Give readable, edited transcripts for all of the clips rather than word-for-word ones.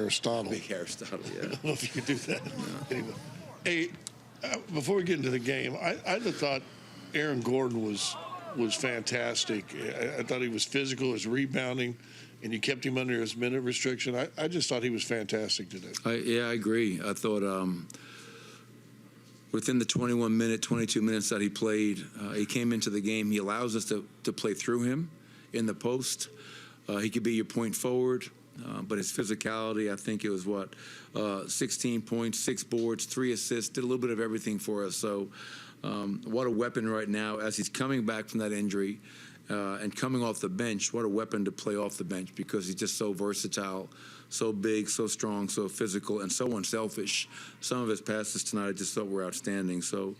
Aristotle. Big Aristotle, yeah. I don't know if you could do that. No. Anyway. Hey, before we get into the game, I thought Aaron Gordon was fantastic. I thought he was physical, his rebounding, and you kept him under his minute restriction. I just thought he was fantastic today. I agree. I thought within the 22 minutes that he played, he came into the game. He allows us to play through him in the post. He could be your point forward, but his physicality, I think it was 16 points, 6 boards, 3 assists, did a little bit of everything for us. So what a weapon right now as he's coming back from that injury and coming off the bench. What a weapon to play off the bench because he's just so versatile, so big, so strong, so physical, and so unselfish. Some of his passes tonight I just thought were outstanding. So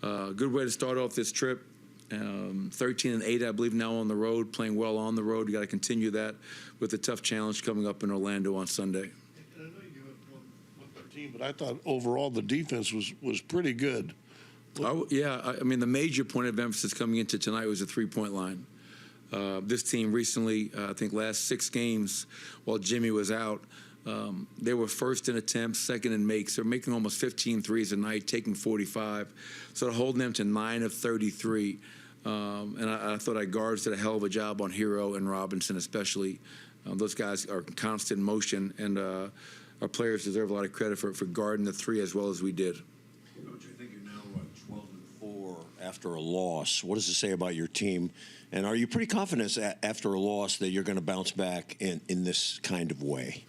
good way to start off this trip. 13-8, I believe, now on the road, playing well on the road. You got to continue that with a tough challenge coming up in Orlando on Sunday. I know you give up 113, but I thought overall the defense was pretty good. I mean, the major point of emphasis coming into tonight was the three-point line. This team recently, I think last 6 games while Jimmy was out, they were first in attempts, second in makes. They're making almost 15 threes a night, taking 45. So to hold them to 9 of 33. And I thought our guards did a hell of a job on Hero and Robinson especially. Those guys are constant motion, and our players deserve a lot of credit for guarding the 3 as well as we did. Coach, I think you're now 12-4 after a loss. What does it say about your team? And are you pretty confident after a loss that you're going to bounce back in this kind of way?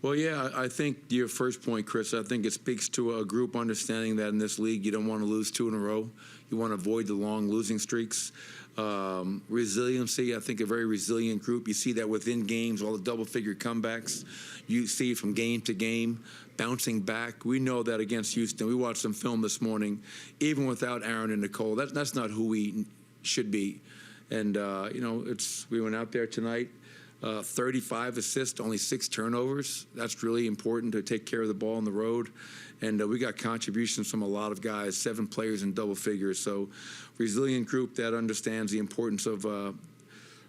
Well, yeah, I think your first point, Chris, I think it speaks to a group understanding that in this league you don't want to lose 2 in a row. You want to avoid the long losing streaks. Resiliency, I think a very resilient group. You see that within games, all the double-figure comebacks. You see it from game to game, bouncing back. We know that against Houston. We watched some film this morning, even without Aaron and Nicole. That's not who we should be. And, we went out there tonight. 35 assists, only 6 turnovers. That's really important to take care of the ball on the road. And we got contributions from a lot of guys, 7 players in double figures. So resilient group that understands the importance of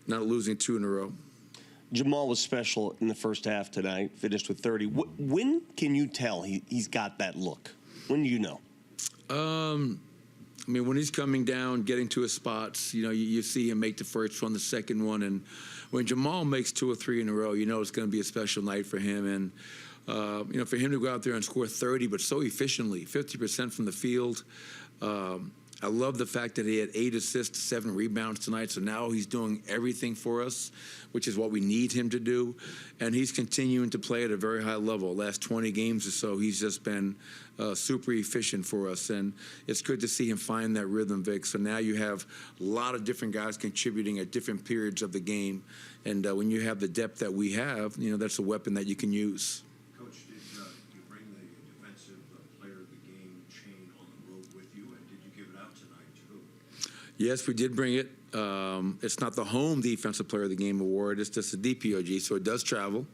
not losing 2 in a row. Jamal was special in the first half tonight, finished with 30. When can you tell he's got that look? When do you know? I mean, when he's coming down, getting to his spots, you see him make the first one, the second one. And when Jamal makes 2 or 3 in a row, it's going to be a special night for him. And, for him to go out there and score 30, but so efficiently, 50% from the field. I love the fact that he had 8 assists, 7 rebounds tonight. So now he's doing everything for us, which is what we need him to do. And he's continuing to play at a very high level. Last 20 games or so, he's just been super efficient for us. And it's good to see him find that rhythm, Vic. So now you have a lot of different guys contributing at different periods of the game. And when you have the depth that we have, that's a weapon that you can use. Coach, did you bring the defensive player of the game chain on the road with you, and did you give it out tonight, too? Yes, we did bring it. It's not the home Defensive Player of the Game award. It's just a DPOG, so it does travel.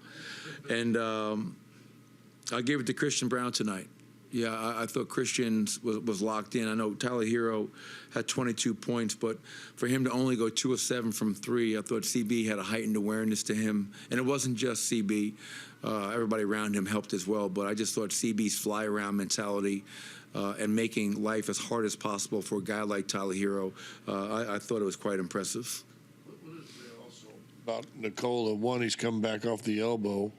And I gave it to Christian Brown tonight. Yeah, I thought Christian was locked in. I know Tyler Hero had 22 points, but for him to only go 2 of 7 from 3, I thought CB had a heightened awareness to him. And it wasn't just CB. Everybody around him helped as well. But I just thought CB's fly-around mentality and making life as hard as possible for a guy like Tyler Hero, I thought it was quite impressive. What is there also about Nikola? One, he's coming back off the elbow.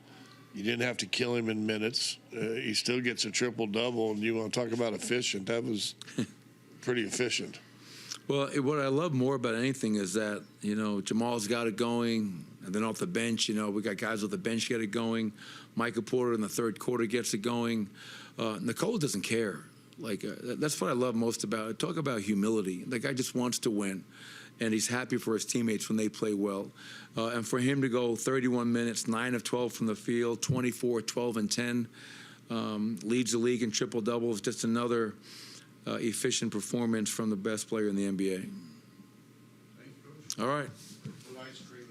You didn't have to kill him in minutes. He still gets a triple-double, and you want to talk about efficient. That was pretty efficient. Well, what I love more about anything is that, Jamal's got it going, and then off the bench, we got guys off the bench get it going. Michael Porter in the third quarter gets it going. Nikola doesn't care. That's what I love most about it. Talk about humility. The guy just wants to win. And he's happy for his teammates when they play well. And for him to go 31 minutes, 9 of 12 from the field, 24, 12, and 10, leads the league in triple-doubles, just another efficient performance from the best player in the NBA. All right. Put ice cream